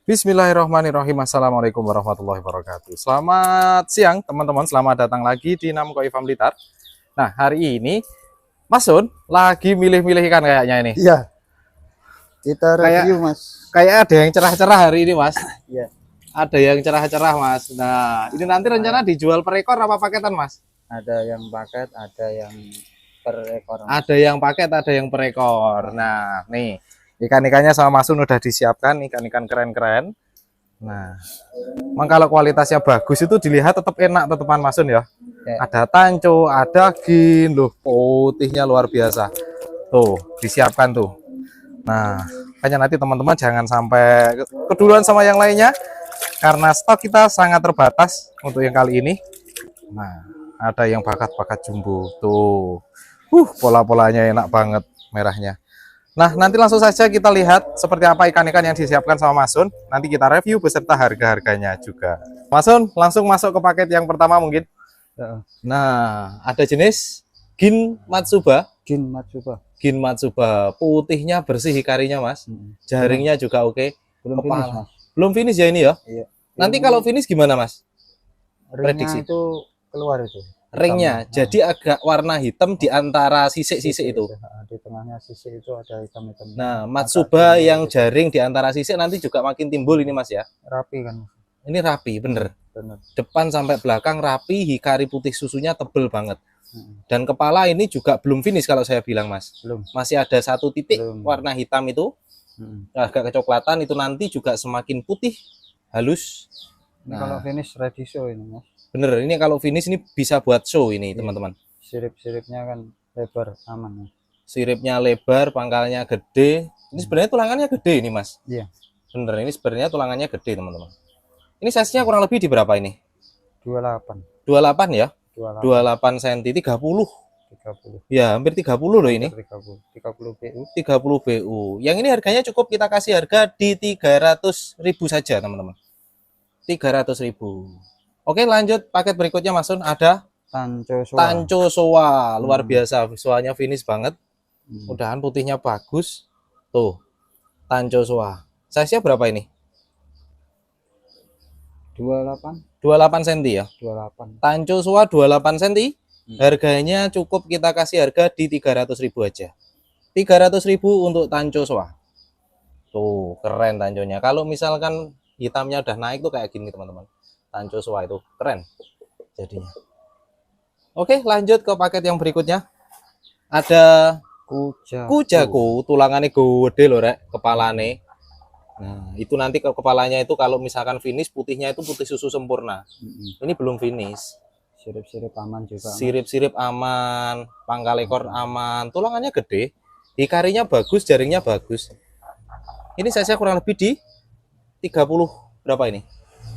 Bismillahirrahmanirrahim. Assalamualaikum warahmatullahi wabarakatuh. Selamat siang teman-teman, selamat datang lagi di Namco Farm Blitar. Nah, hari ini Mas Sun lagi milih-milih ikan kayaknya ini. Iya, kita review Mas. Kayak ada yang cerah-cerah hari ini Mas. Iya. Ada yang cerah-cerah Mas. Nah, ini nanti rencana dijual per ekor apa paketan Mas? Ada yang paket, ada yang per ekor. Ada yang paket, ada yang per ekor. Nah, nih ikan-ikannya sama Mas Sun udah disiapkan, ikan-ikan keren-keren. Nah, memang kalau kualitasnya bagus itu dilihat tetap enak tetepan Mas Sun ya. Ya. Ada tanco, ada gin, loh putihnya luar biasa. Tuh, disiapkan tuh. Nah, makanya nanti teman-teman jangan sampai keduluan sama yang lainnya karena stok kita sangat terbatas untuk yang kali ini. Nah, ada yang bakat-bakat jumbo tuh. Pola-polanya enak banget merahnya. Nah, nanti langsung saja kita lihat seperti apa ikan-ikan yang disiapkan sama Mas Sun. Nanti kita review beserta harga-harganya juga. Mas Sun, langsung masuk ke paket yang pertama mungkin. Ya. Nah, ada jenis Gin Matsuba. Gin Matsuba. Gin Matsuba, putihnya bersih hikarinya Mas. Jaringnya juga oke. Belum finish Mas. Belum finish ya ini ya? Iya. Nanti kalau finish gimana Mas? Prediksi itu keluar itu. Ringnya, jadi agak warna hitam di antara sisik-sisik itu. Di tengahnya sisik itu ada hitam-hitam. Nah, Matsuba yang jaring di antara sisik nanti juga makin timbul ini Mas ya. Rapi kan. Ini rapi, bener. Benar. Depan sampai belakang rapi, hikari putih susunya tebel banget. Dan kepala ini juga belum finish kalau saya bilang Mas. Belum. Masih ada satu titik Belum. warna hitam itu, agak kecoklatan, itu nanti juga semakin putih, halus. Ini kalau finish ready show ini Mas. Bener, ini kalau finish ini bisa buat show ini teman-teman. Sirip-siripnya kan lebar, aman Mas. Siripnya lebar, pangkalnya gede. Ini sebenarnya tulangannya gede ini Mas. Iya. Bener, ini sebenarnya tulangannya gede teman-teman. Ini size-nya kurang lebih di berapa ini? 28. 28 ya? 28 cm, 30. 30. Ya, hampir 30 loh ini. 30 BU. 30 BU. Yang ini harganya cukup kita kasih harga di 300.000 saja, teman-teman. 300.000. Oke, lanjut paket berikutnya Mas Sun, ada Tanco Soa. Luar biasa, visualnya finish banget. Mudahan putihnya bagus. Tuh. Tanco Soa. Size-nya berapa ini? 28 cm ya. 28. Tanco Soa 28 cm. Harganya cukup kita kasih harga di 300.000 aja. 300.000 untuk Tanco Soa. Tuh, keren tanconya. Kalau misalkan hitamnya udah naik tuh kayak gini, teman-teman. Tanco Soa itu keren jadinya. Oke, lanjut ke paket yang berikutnya. Ada Kujaku, tulangannya gede loh, Rek, kepalane. Nah, itu nanti ke kepalanya itu kalau misalkan finish putihnya itu putih susu sempurna. Ini belum finish. Sirip-sirip aman juga. Sirip-sirip aman, pangkal ekor aman, tulangannya gede, hikarinya bagus, jaringnya bagus. Ini size-nya kurang lebih di 30 berapa ini?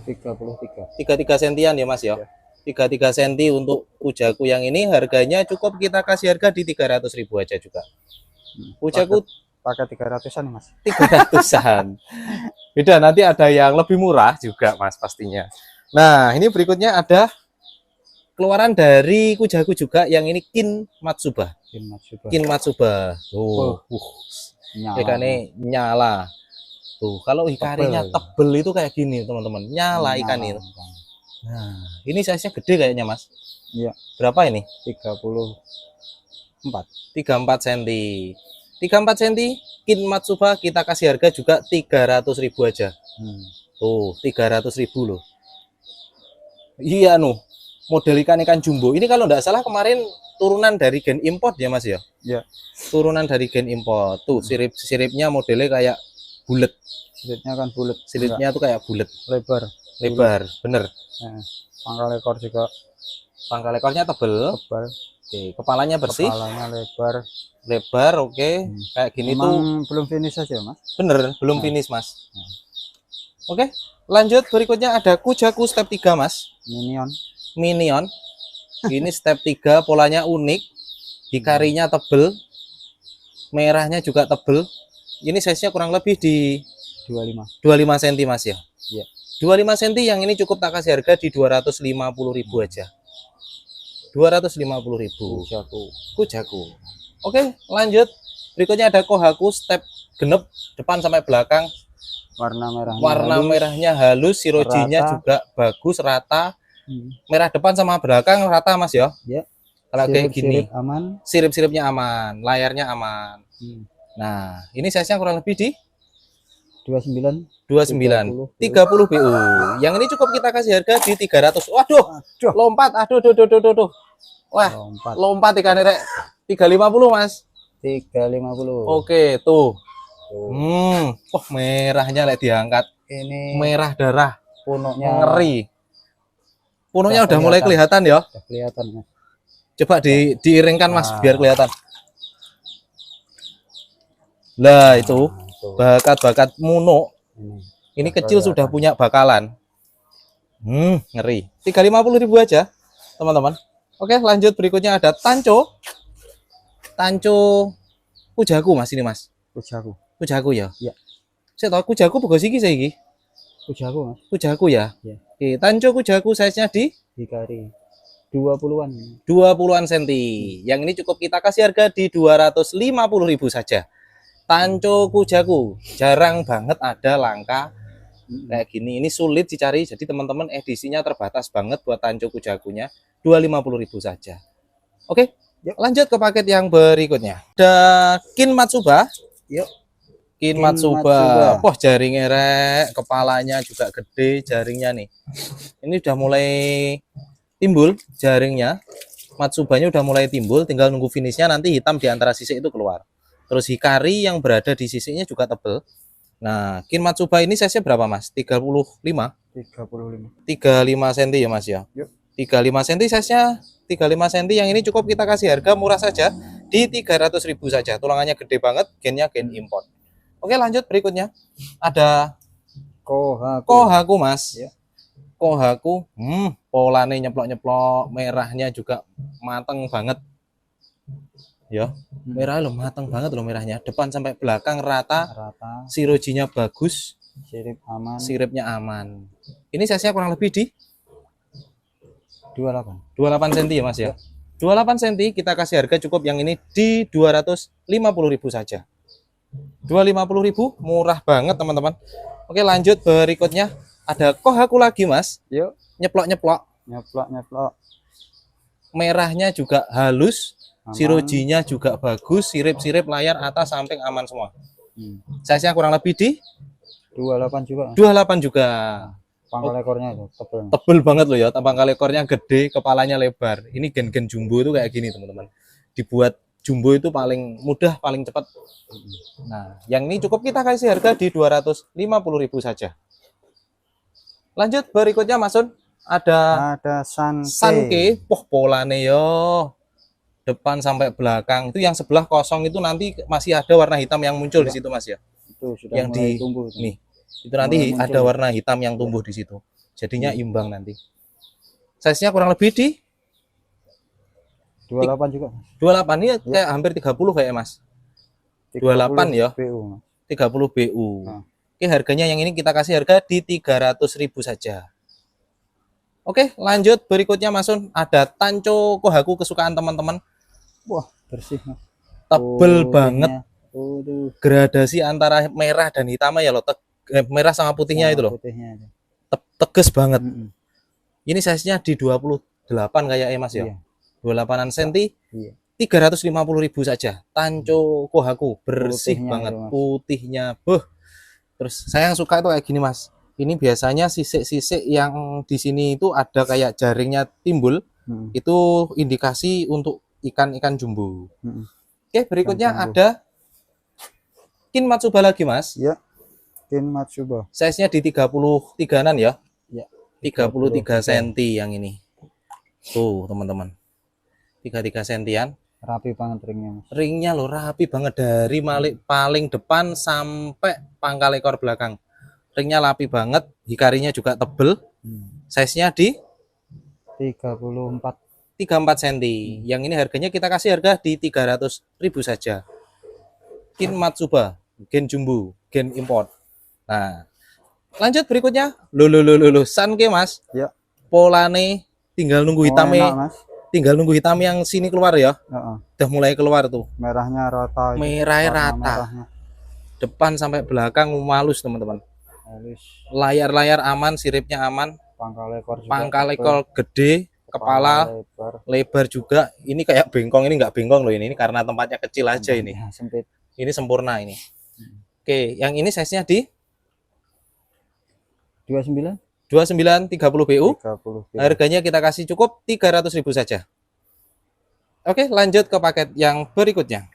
33 sentian ya Mas ya. 33 cm untuk Kujaku yang ini harganya cukup kita kasih harga di 300.000 aja juga. Kujaku pakai 300-an Mas. 300-an. Beda, nanti ada yang lebih murah juga Mas pastinya. Nah, ini berikutnya ada keluaran dari Kujaku juga yang ini Gin Matsuba. Gin Matsuba. Ikannya nyala. Tuh, kalau hikarinya tebel itu kayak gini, teman-teman. Nyala ikan ini. Nah, ini size-nya gede kayaknya, Mas. Iya. Berapa ini? 34 cm. 34 cm Gin Matsuba kita kasih harga juga 300.000 aja. Tuh, 300.000 loh. Iya model ikan jumbo. Ini kalau nggak salah kemarin turunan dari gen import ya Mas ya? Iya. Turunan dari gen import. Tuh, siripnya modelnya kayak bulat. Siripnya kan bulat. Siripnya tuh kayak bulat. Lebar, bener. Nah, pangkal ekor juga. Pangkal ekornya tebel. Oke, kepalanya bersih. Kepalanya lebar, oke. Kayak gini memang tuh. Belum finish aja Mas. Bener, belum finish Mas. Oke, lanjut berikutnya ada Kujaku step 3 Mas. Minion. Ini step 3, polanya unik. Hikarinya tebel. Merahnya juga tebel. Ini size-nya kurang lebih di 25 cm Mas ya. Iya. 25 cm yang ini cukup tak kasih harga di 250.000 aja. 250.000. Kujaku. Oke, lanjut. Berikutnya ada Kohaku step genep depan sampai belakang. warna merahnya halus, sirojinya rata. juga bagus, rata. Hmm. Merah depan sama belakang rata Mas ya. Ya. Kalau kayak gini, Sirip aman. sirip-siripnya aman, layarnya aman. Nah, ini size-nya kurang lebih di 29 29 30 BU. Yang ini cukup kita kasih harga di 300. Waduh, lompat. Aduh. Wah, lompat ikan rek. 350 Mas. 350. Oke, tuh. Oh, merahnya lek diangkat. Ini Merah darah. punuknya Ngeri. Punuknya udah mulai kelihatan ya. Udah kelihatan, Mas. Coba diiringkan Mas biar kelihatan. Lah itu bakat-bakat munuk. Ini kecil sudah punya bakalan. Ngeri. 350.000 aja, teman-teman. Oke, lanjut berikutnya ada tanco. Tanco kujaku Mas ini Mas. Kujaku ya? Iya. Saya tahu kujaku bagus iki saiki. Kujaku, Mas. Kujaku ya? Iya. Oke, tanco kujaku size-nya di Hikari 20-an. 20-an senti. Yang ini cukup kita kasih harga di 250.000 saja. Tanco kujaku jarang banget ada langka kayak gini. Ini sulit dicari. Jadi teman-teman edisinya terbatas banget buat tanco kujakunya. 250.000 saja. Oke, lanjut ke paket yang berikutnya. Ada Kin Matsuba. Yuk. Kin Matsuba. Wah, jaringnya rek, kepalanya juga gede jaringnya nih. Ini udah mulai timbul jaringnya. Matsubanya udah mulai timbul, tinggal nunggu finishnya nanti hitam di antara sisik itu keluar. Terus hikari yang berada di sisiknya juga tebel. Nah, Kin Matsuba ini size-nya berapa Mas? 35? 35 cm ya Mas ya? Yuk. 35 cm size-nya 35 cm. Yang ini cukup kita kasih harga murah saja di 300.000 saja. Tulangannya gede banget, gennya gen import. Oke, lanjut berikutnya. Ada Kohaku Mas. Ya. Kohaku, polanya nyeplok-nyeplok, merahnya juga mateng banget. Ya, merah loh, mateng banget loh merahnya. Depan sampai belakang rata. Sirojinya bagus. Sirip aman. Siripnya aman. Ini size-nya kurang lebih di 28 cm ya Mas ya. 28 cm kita kasih harga cukup yang ini di 250.000 saja. 250.000 murah banget teman-teman. Oke, lanjut berikutnya ada Kohaku lagi Mas. Yuk. Nyeplok-nyeplok. Merahnya juga halus. Aman. Sirojinya juga bagus. Sirip-sirip layar atas samping aman semua. Size-nya kurang lebih di 28 juga. 28 juga. Pangkal ekornya itu tebel. Tebel banget loh ya. Pangkal ekornya gede, kepalanya lebar. Ini gen-gen jumbo itu kayak gini teman-teman. Dibuat jumbo itu paling mudah, paling cepat. Nah, yang ini cukup kita kasih harga di 250.000 saja. Lanjut berikutnya Mas Sun, ada Sanke. Wah, polane yo. Depan sampai belakang. Itu yang sebelah kosong itu nanti masih ada warna hitam yang muncul di situ Mas ya. Itu sudah yang mulai tumbuh. Nih. Itu nanti ada warna hitam yang tumbuh di situ. Jadinya imbang nanti. Size-nya kurang lebih di 28 juga. 28 ini kayak hampir 30 kayak Mas. 28 ya. 30 BU. Oke, harganya yang ini kita kasih harga di 300.000 saja. Oke, lanjut berikutnya Mas Sun, ada Tanco Kohaku kesukaan teman-teman. Wah, bersih Mas. Tebel banget. Gradasi antara merah dan hitamnya ya loh. Merah sama putihnya itu loh. Tegas banget. Ini size-nya di 28 kayaknya Mas ya. 28an cm. 350.000 saja. Tanco Kohaku bersih banget putihnya. Terus saya yang suka itu kayak gini Mas. Ini biasanya sisik-sisik yang di sini itu ada kayak jaringnya timbul. Itu indikasi untuk ikan-ikan jumbo. Oke, berikutnya ada Kin Matsuba lagi Mas. Ya. Kin Matsuba. Size-nya di 33an ya. Ya. 33 cm yang ini. Tuh, teman-teman. 33 cm-an. Rapi banget ringnya Mas. Ringnya loh rapi banget dari paling depan sampai pangkal ekor belakang. Ringnya rapi banget, hikarinya juga tebel. Size-nya di 34 cm. Yang ini harganya kita kasih harga di 300.000 saja. Kin Matsuba, gen jumbo, gen import. Nah, lanjut berikutnya. Sanke Mas. Ya. Polane tinggal nunggu hitamnya. Enak, Mas. Tinggal nunggu hitam yang sini keluar ya. Udah mulai keluar tuh. Merahnya rata. Merahnya rata. Depan sampai belakang malus teman-teman. halus, layar-layar aman, siripnya aman, pangkal ekor juga pangkal tebal, ekor gede, kepala lebar, lebar juga. Ini kayak bengkong, ini nggak bengkong loh ini karena tempatnya kecil aja ini. tempatnya sempit. Ini sempurna ini. Oke, yang ini size-nya di 29 29 30 BU. 30 Harganya kita kasih cukup 300.000 saja. Oke, lanjut ke paket yang berikutnya.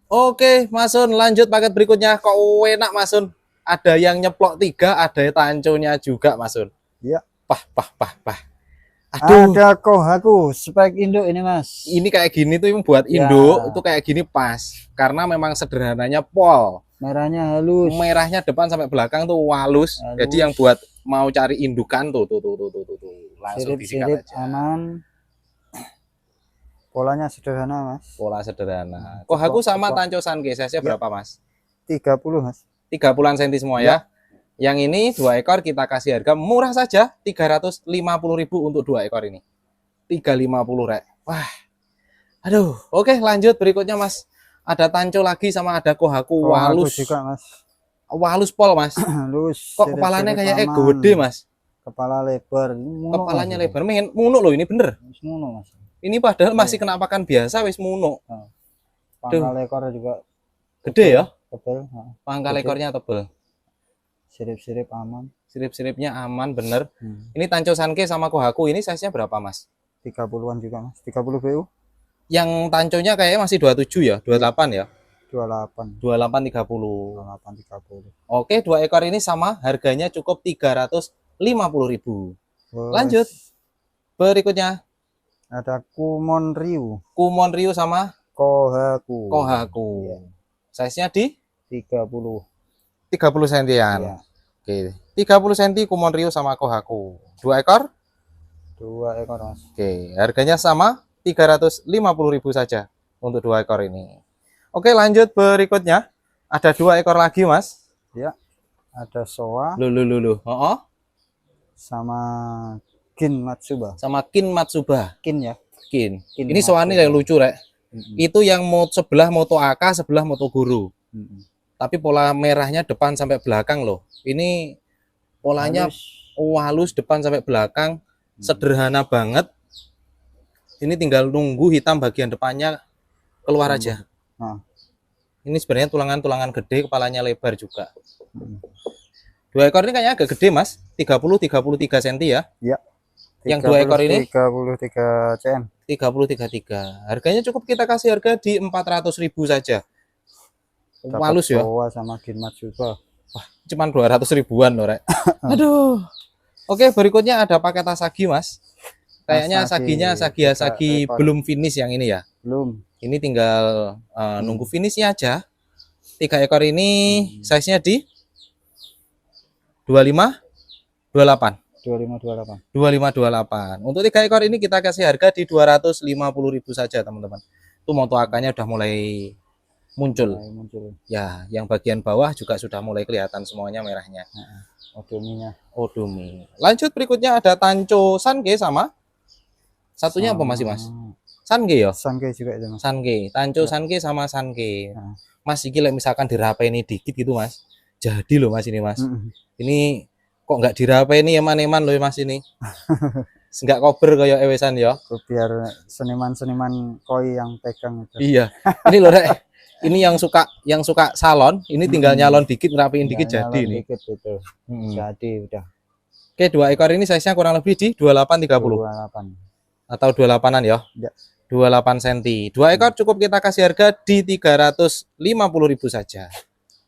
Oke, Mas Sun, lanjut paket berikutnya. Kok enak, Mas Sun? Ada yang nyeplok 3, ada tanconya juga, Mas Sun. Iya. Pah. Aduh, Ada Kohaku spek induk ini Mas. ini kayak gini tuh yang buat Ya. induk, itu kayak gini pas. Karena memang sederhananya pol. Merahnya halus. Merahnya depan sampai belakang tuh halus. Halus. Jadi yang buat mau cari indukan tuh. Langsung disikat Sirip-sirip aja. aman. Polanya sederhana Mas. Pola sederhana. Kohaku sama tanco sanke, size-nya Ya. berapa, Mas? 30 Mas. 30-an senti semua ya. Yang ini 2 ekor kita kasih harga murah saja 350.000 untuk 2 ekor ini. 350 rek. Wah. Aduh, oke lanjut berikutnya Mas. Ada tanco lagi sama ada Kohaku Kohaku walus. juga Mas. Walus pol Mas. Halus. Kok kepalanya kayak aman. gede Mas? Kepala lebar. Muno, Kepalanya Mas. lebar. Munuk loh ini bener. Muno Mas. Ini padahal masih kena pakan biasa wis munuk. Pangkal ekor juga Gede ya. tebal. Pangkal Gede. ekornya tebel. Sirip-sirip aman. Sirip-siripnya aman bener. Ini tanco sanke sama Kohaku ini size-nya berapa Mas? 30-an juga Mas. 30 BU. Yang tanconya kayaknya masih 27 ya, 28 ya. 28. 28 30. 28 30. Oke, 2 ekor ini sama, harganya cukup 350.000. Lanjut. Berikutnya, Ada Kumon Ryu. Kumon Ryu sama Kohaku. Kohaku. Iya. Size-nya di 30. 30 sentian. Iya. Oke, 30 cm Kumon Ryu sama Kohaku. 2 ekor. 2 ekor Mas. Oke, harganya sama 350.000 saja untuk 2 ekor ini. Oke, lanjut berikutnya. Ada 2 ekor lagi, Mas. Ya. Ada Soa Loh. Oh, sama Kin Matsuba. sama Kin Matsuba. Kin ya. Kin. Kin Ini soalnya Matsuba. yang lucu, Rek. Itu yang sebelah Moto AK, sebelah Moto Guru. Tapi pola merahnya depan sampai belakang loh. Ini polanya halus depan sampai belakang, sederhana banget. Ini tinggal nunggu hitam bagian depannya keluar aja. Nah. Ini sebenarnya tulangan-tulangan gede, kepalanya lebar juga. 2 ekor ini kayaknya agak gede Mas, 30-33 cm ya. Ya. Yang 2 ekor ini 33 cm. 30-33. Harganya cukup kita kasih harga di 400.000 saja. Halus ya. Soa sama Kin Matsuba. Wah, cuman 200 ribuan loh, Rek. Aduh. Oke, berikutnya ada paket Asagi, Mas. Kayaknya Asagi, Asagi ekor. belum finish yang ini ya. Belum. Ini tinggal nunggu finishnya aja. 3 ekor ini size-nya di 25 28. 2528. 2528. Untuk 3 ekor ini kita kasih harga di 250.000 saja, teman-teman. Itu Moto AK-nya udah mulai muncul. Muncul. Ya, yang bagian bawah juga sudah mulai kelihatan semuanya merahnya. Odominya. Odumi. Lanjut berikutnya ada Tanco Sanke sama satunya apa masih Mas? Sanke ya? Sanke juga itu Mas. Sanke. Tanco Sanke sama Sanke. Nah. Mas iki misalkan dirapeni dikit gitu Mas. Jadi loh Mas ini Mas. Ini kok nggak dirapeni eman-eman loh Mas ini. Enggak kober kayak ewesan ya. Biar seniman-seniman koi yang pegang itu. Iya. Ini loh Rek. Ini yang suka salon, ini tinggal nyalon dikit, ngerapiin dikit jadi ini. Dikit itu. Jadi udah. Oke, 2 ekor ini size-nya kurang lebih di 28-30 28. atau 28-an ya. Ya. 28 cm. 2 ekor cukup kita kasih harga di 350.000 saja.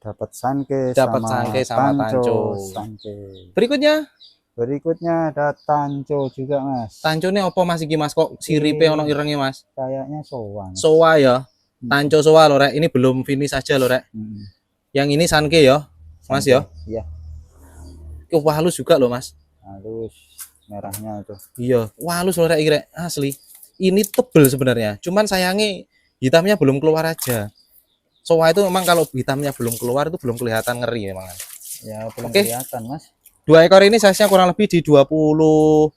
Dapat Sanke sama Tanco. Sanke. Berikutnya ada Tanco juga Mas. Tanco ini apa Mas iki Mas, kok siripe ono irenge Mas? Kayaknya Soa. Soa ya. Tanco Soa loh Rek, ini belum finish aja loh Rek. Yang ini Sanke ya, Mas ya. Iya. Wah, halus juga loh Mas. Halus merahnya itu. Iya, wah halus loh Rek, Rek. Asli. Ini tebel sebenarnya. Cuman sayangnya hitamnya belum keluar aja. Soa itu memang kalau hitamnya belum keluar itu belum kelihatan ngeri memang. Ya, belum kelihatan Mas. 2 ekor ini size-nya kurang lebih di 24-27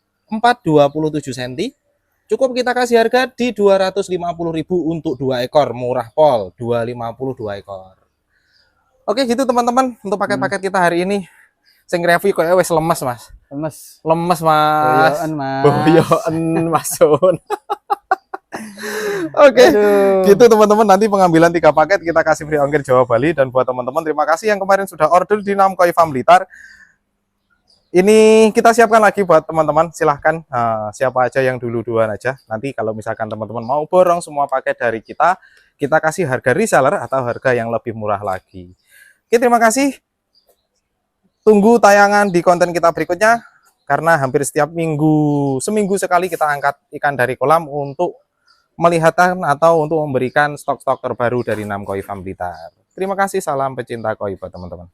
cm. Cukup kita kasih harga di 250.000 untuk 2 ekor, murah pol, 250 2 ekor. Oke gitu teman-teman, untuk paket-paket kita hari ini Sing review kok wis lemes, Mas. Lemes, Mas. Boyoan, Mas. Boyoan, Mas Sun. Oke, Aduh. gitu teman-teman. Nanti pengambilan 3 paket kita kasih free ongkir Jawa Bali. Dan buat teman-teman, terima kasih yang kemarin sudah order di Namkoi Farm Blitar. Ini kita siapkan lagi buat teman-teman. Silahkan siapa aja yang duluan aja. Nanti kalau misalkan teman-teman mau borong semua paket dari kita kasih harga reseller atau harga yang lebih murah lagi. Oke, terima kasih. Tunggu tayangan di konten kita berikutnya. Karena hampir setiap seminggu sekali kita angkat ikan dari kolam untuk melihatkan atau untuk memberikan stok-stok terbaru dari Namkoi Farm Blitar. Terima kasih, salam pecinta koi buat teman-teman.